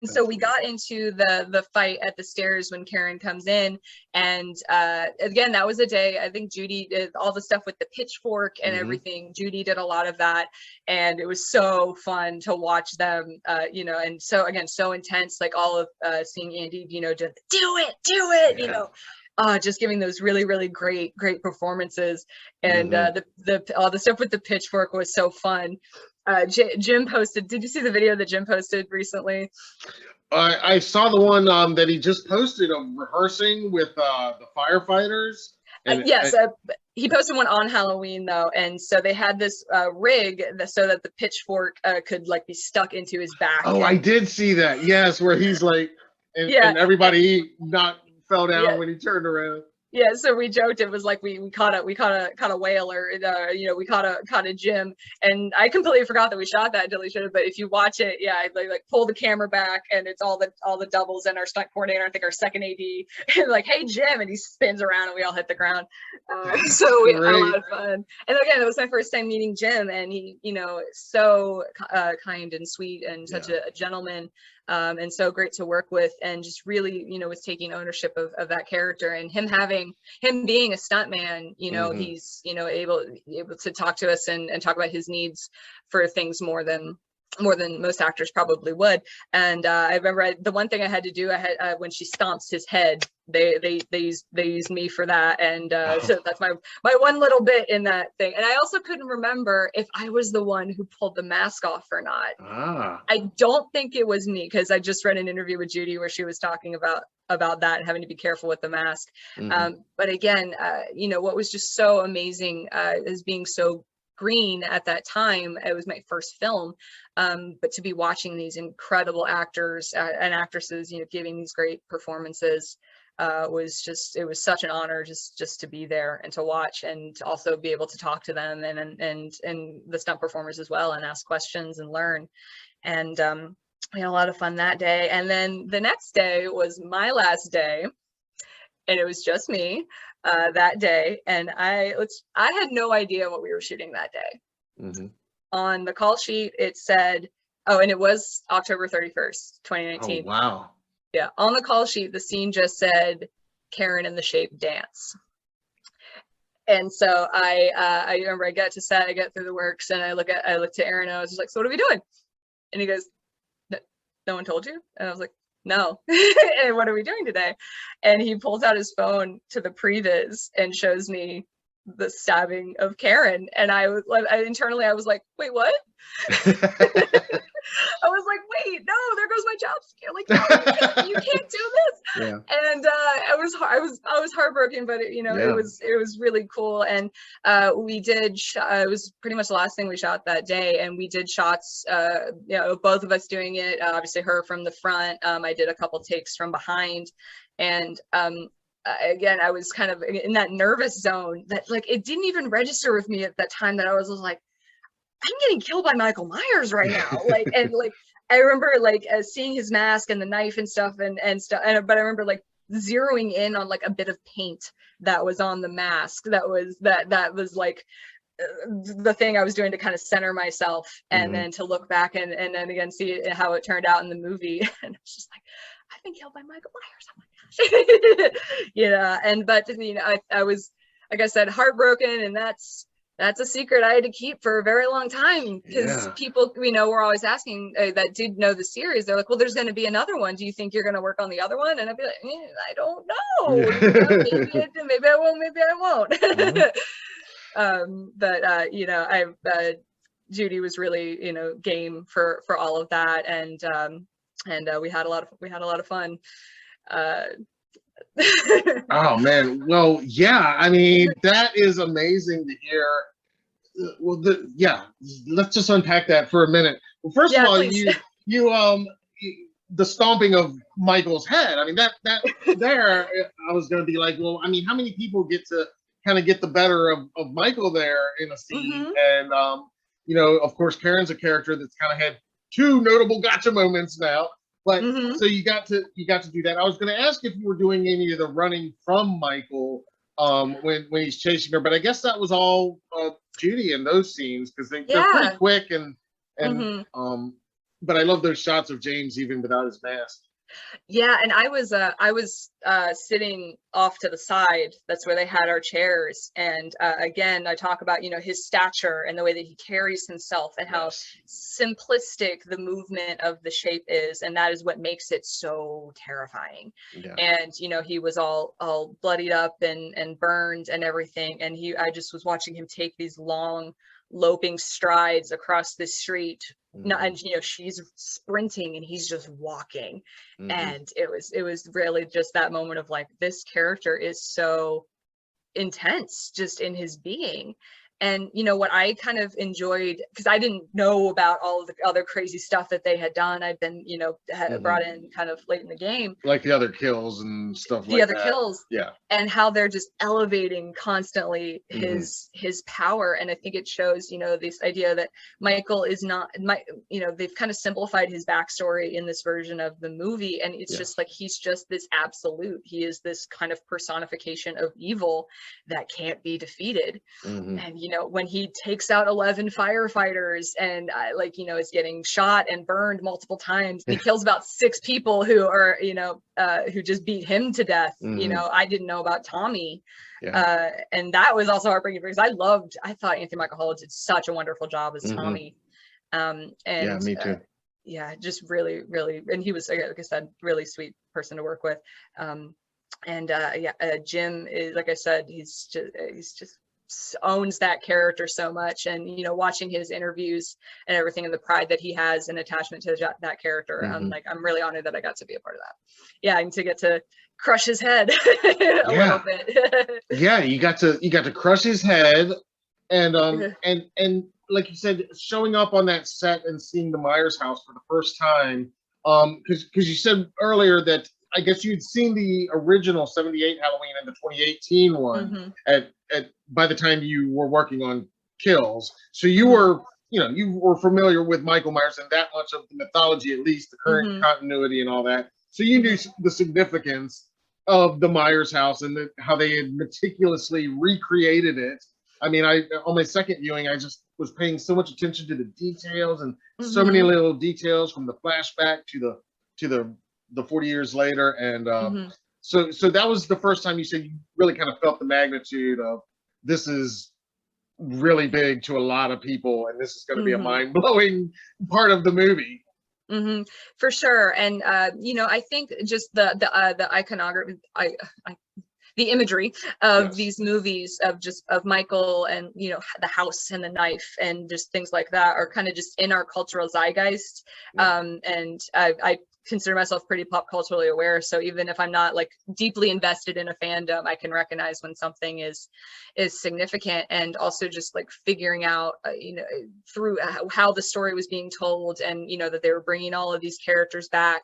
so we got into the fight at the stairs when Karen comes in, and again, that was a day I think Judy did all the stuff with the pitchfork and everything. Judy did a lot of that, and it was so fun to watch them, you know, and so again, so intense, like all of seeing Andy, you know, just do it, you know. Just giving those really great performances, and all the stuff with the pitchfork was so fun. Jim posted. Did you see the video that Jim posted recently? I saw the one that he just posted of rehearsing with the firefighters. Yes, he posted one on Halloween though, and so they had this rig so that the pitchfork could like be stuck into his back. Oh, I did see that. Yes, where he's like, and everybody not fell down when he turned around. Yeah, so we joked it was like we caught a whale, or you know, we caught a Jim, and I completely forgot that we shot that until we should have. But if you watch it, yeah, I like pull the camera back, and it's all the doubles and our stunt coordinator, I think our second AD, like, hey Jim, and he spins around and we all hit the ground. So we had a lot of fun. And again, it was my first time meeting Jim, and he, you know, so kind and sweet and such a gentleman. And so great to work with, and just really, you know, was taking ownership of that character, and him being a stuntman, you know, he's, you know, able to talk to us and talk about his needs for things more than most actors probably would. And I remember the one thing I had to do, I had when she stomps his head, they used me for that, and so that's my one little bit in that thing. And I also couldn't remember if I was the one who pulled the mask off or not. I don't think it was me, because I just read an interview with Judy where she was talking about that and having to be careful with the mask. But again, you know, what was just so amazing is being so green at that time. It was my first film, but to be watching these incredible actors and actresses, you know, giving these great performances, it was such an honor just to be there and to watch, and to also be able to talk to them and the stunt performers as well, and ask questions and learn. And we had a lot of fun that day. And then the next day was my last day, and it was just me that day. And I had no idea what we were shooting that day. On the call sheet, it said, and it was October 31st, 2019. Oh, wow. Yeah, on the call sheet, the scene just said Karen in the Shape dance. And so I remember I get to set, I get through the works, and I look to Aaron, and I was just like, so what are we doing? And he goes, no one told you? And I was like, no. And what are we doing today? And he pulls out his phone to the previs and shows me the stabbing of Karen. And internally I was like, wait, what? I was like, wait, no, there goes my job scare. Like, no, you can't do this. Yeah. And I was heartbroken, but it was really cool. And we did. It was pretty much the last thing we shot that day, and we did shots. Both of us doing it. Obviously, her from the front. I did a couple takes from behind, and again, I was kind of in that nervous zone that, like, it didn't even register with me at that time that I was like, I'm getting killed by Michael Myers right now. Like, and like, I remember like seeing his mask and the knife and stuff and stuff. But I remember like zeroing in on like a bit of paint that was on the mask. That was like the thing I was doing to kind of center myself, and then to look back and then again see how it turned out in the movie. And I was just like, I've been killed by Michael Myers. Oh my gosh. But I was, like I said, heartbroken, and that's a secret I had to keep for a very long time, because people, were always asking that did know the series. They're like, well, there's going to be another one. Do you think you're going to work on the other one? And I'd be like, I don't know. Maybe I will, maybe I won't. Judy was really, game for all of that. And we had a lot of fun. Oh man, well, yeah, I mean, that is amazing to hear. Well, let's just unpack that for a minute. Well, first of all, please. The stomping of Michael's head, I mean, that there, I was going to be like, well, I mean, how many people get to kind of get the better of Michael there in a scene? And of course, Karen's a character that's kind of had two notable gotcha moments now. But so you got to do that. I was going to ask if you were doing any of the running from Michael when he's chasing her, but I guess that was all Judy in those scenes, because they're pretty quick and but I love those shots of James even without his mask. Yeah, and I was sitting off to the side. That's where they had our chairs. And again, I talk about, you know, his stature and the way that he carries himself and how simplistic the movement of the shape is, and that is what makes it so terrifying. Yeah. And you know, he was all bloodied up and burned and everything, and I just was watching him take these long loping strides across the street. And you know, she's sprinting and he's just walking. And it was really just that moment of like, this character is so intense just in his being. And you know what I kind of enjoyed, because I didn't know about all of the other crazy stuff that they had done. I'd been, you know, brought in kind of late in the game, like the other kills and stuff like that. The other kills, yeah, and how they're just elevating constantly his power. And I think it shows, you know, this idea that Michael is not, you know, they've kind of simplified his backstory in this version of the movie, and it's just like he's just this absolute. He is this kind of personification of evil that can't be defeated. And you know, when he takes out 11 firefighters and like, you know, is getting shot and burned multiple times, he kills about 6 people who are, you know, who just beat him to death. You know, I didn't know about Tommy. And that was also heartbreaking because I thought Anthony Michael Hall did such a wonderful job as Tommy. And yeah, me too. Yeah, just really, really, and he was, like I said, really sweet person to work with. Jim is, like I said, he's just owns that character so much. And you know, watching his interviews and everything, and the pride that he has and attachment to that character, I'm really honored that I got to be a part of that. And to get to crush his head a little bit. You got to crush his head, and like you said, showing up on that set and seeing the Myers house for the first time, because you said earlier that I guess you'd seen the original 78 Halloween and the 2018 one by the time you were working on Kills. So you were, you know, you were familiar with Michael Myers and that much of the mythology, at least the current continuity and all that. So you knew the significance of the Myers house and how they had meticulously recreated it. I mean, on my second viewing, I just was paying so much attention to the details and so many little details, from the flashback to the 40 years later. And so that was the first time you said you really kind of felt the magnitude of, this is really big to a lot of people, and this is going to be a mind-blowing part of the movie. For sure. And you know, I think just the iconography, the imagery of these movies of Michael, and you know, the house and the knife and just things like that are kind of just in our cultural zeitgeist. And I consider myself pretty pop culturally aware, so even if I'm not like deeply invested in a fandom, I can recognize when something is significant. And also just like figuring out you know, through how the story was being told, and you know, that they were bringing all of these characters back.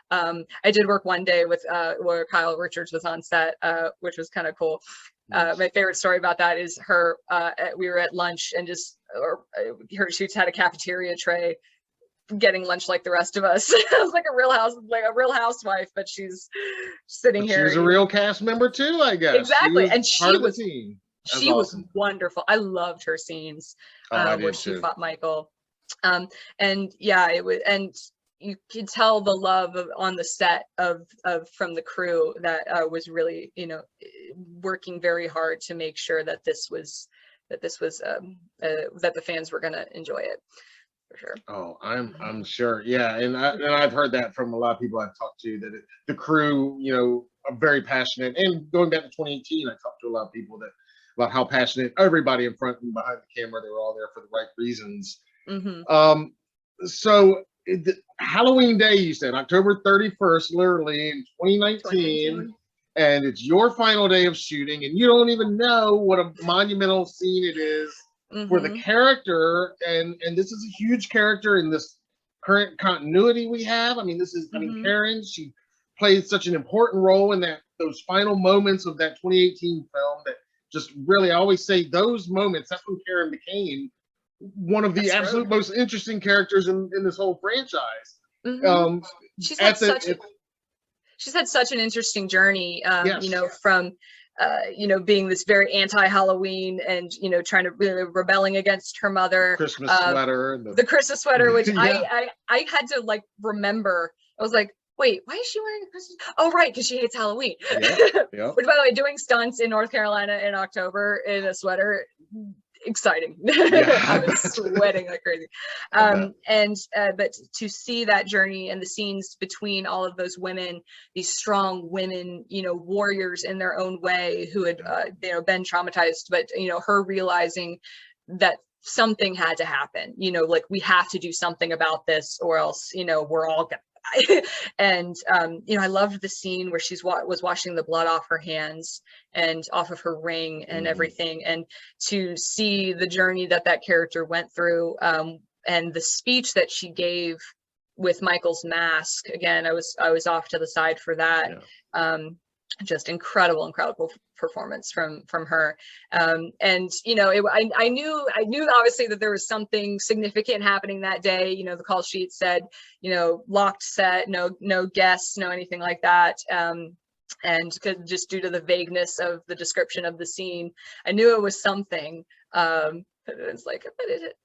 I did work one day with where Kyle Richards was on set, which was kind of cool. My favorite story about that is her, we were at lunch and she had a cafeteria tray, getting lunch like the rest of us. It was like a real housewife, but she's sitting here. She's a real cast member too, I guess. Exactly. And she was wonderful. I loved her scenes where she fought Michael. And yeah, it was, and you could tell the love on the set of from the crew that was really, you know, working very hard to make sure that that the fans were going to enjoy it. For sure. Oh, I'm sure. Yeah, and I've heard that from a lot of people I've talked to, that the crew, you know, are very passionate. And going back to 2018, I talked to a lot of people about how passionate everybody in front and behind the camera, they were all there for the right reasons. So Halloween Day, you said October 31st, literally in 2019, and it's your final day of shooting, and you don't even know what a monumental scene it is for the character, and this is a huge character in this current continuity we have. I mean, Karen, she played such an important role in those final moments of that 2018 film that just really, I always say those moments, that's when Karen became one of the absolute most interesting characters in this whole franchise. She's had such an interesting journey, you know, from you know, being this very anti-Halloween and, you know, trying to rebelling against her mother. Christmas sweater. The Christmas sweater, which Yeah. I had to like remember. I was like, wait, why is she wearing a Christmas? Oh, right, because she hates Halloween. Yeah. Which, by the way, doing stunts in North Carolina in October in a sweater, exciting. Yeah. I was sweating like crazy. But to see that journey and the scenes between all of those women, these strong women, you know, warriors in their own way, who had you know, been traumatized, but you know, her realizing that something had to happen, you know, like we have to do something about this or else, you know, we're all gonna die. And you know, I loved the scene where she's was washing the blood off her hands and off of her ring and everything, and to see the journey that that character went through, and the speech that she gave with Michael's mask. Again, I was off to the side for that. Just incredible performance from her. And you know, I knew obviously that there was something significant happening that day. You know, the call sheet said, you know, locked set, no guests, no anything like that. And just due to the vagueness of the description of the scene, I knew it was something. It's like,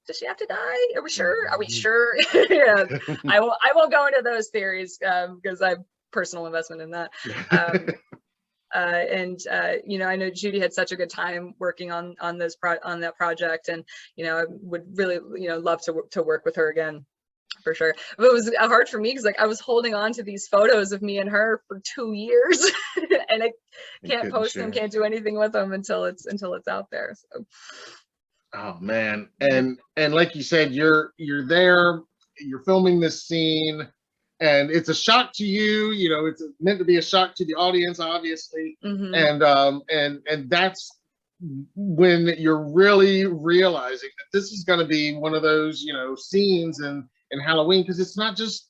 does she have to die? Are we sure? Are we sure? Yeah, I won't go into those theories because I have personal investment in that. You know, I know Judy had such a good time working on that project, and you know, I would really, you know, love to work with her again, for sure. But it was hard for me because like I was holding on to these photos of me and her for 2 years, and I can't post them, can't do anything with them until it's out there. So. Oh man, and like you said, you're there, you're filming this scene, and it's a shock to you. You know, it's meant to be a shock to the audience, obviously, and that's when you're really realizing that this is going to be one of those, you know, scenes in Halloween, because it's not just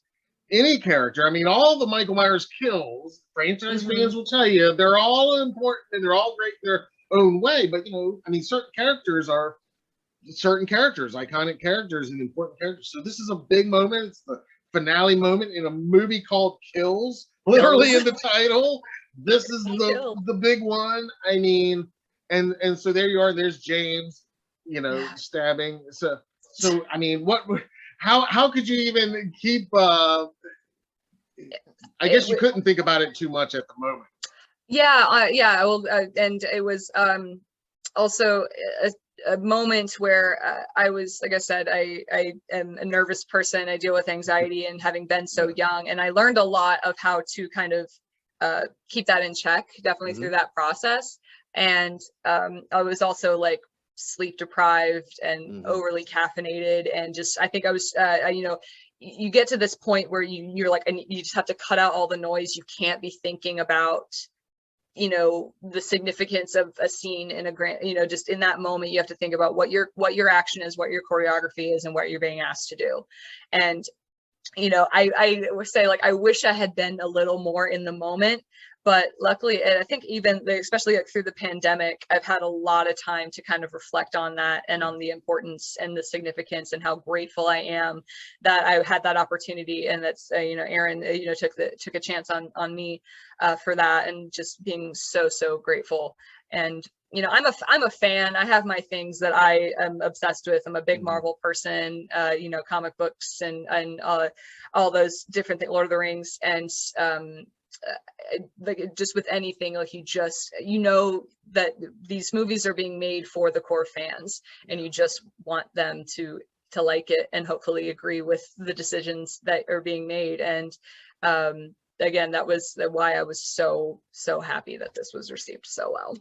any character. I mean, all the Michael Myers kills, franchise fans will tell you, they're all important and they're all great in their own way. But you know, I mean, certain characters, iconic characters and important characters. So this is a big moment. It's the finale moment in a movie called Kills, literally in the title. This is the big one. I mean, and so there you are. There's James, you know, stabbing. So I mean, how could you even keep? I guess you couldn't think about it too much at the moment. Yeah. Well, and it was also a moment where I was, like I said, I am a nervous person. I deal with anxiety, and having been so young, and I learned a lot of how to kind of keep that in check, definitely through that process. And I was also like sleep deprived and overly caffeinated, and just I think I was you know, you get to this point where you're like, and you just have to cut out all the noise. You can't be thinking about, you know, the significance of a scene in a grand, you know, just in that moment you have to think about what your action is, what your choreography is, and what you're being asked to do. And you know, I would say, like, I wish I had been a little more in the moment, but luckily, and I think even especially like through the pandemic, I've had a lot of time to kind of reflect on that and on the importance and the significance, and how grateful I am that I had that opportunity. And that's you know, Aaron, you know, took a chance on me for that, and just being so grateful. And you know, I'm a fan. I have my things that I am obsessed with. I'm a big Marvel person, you know, comic books and all those different things, Lord of the Rings, and like just with anything, like you know that these movies are being made for the core fans, and you just want them to like it and hopefully agree with the decisions that are being made. And again, that was why I was so happy that this was received so well.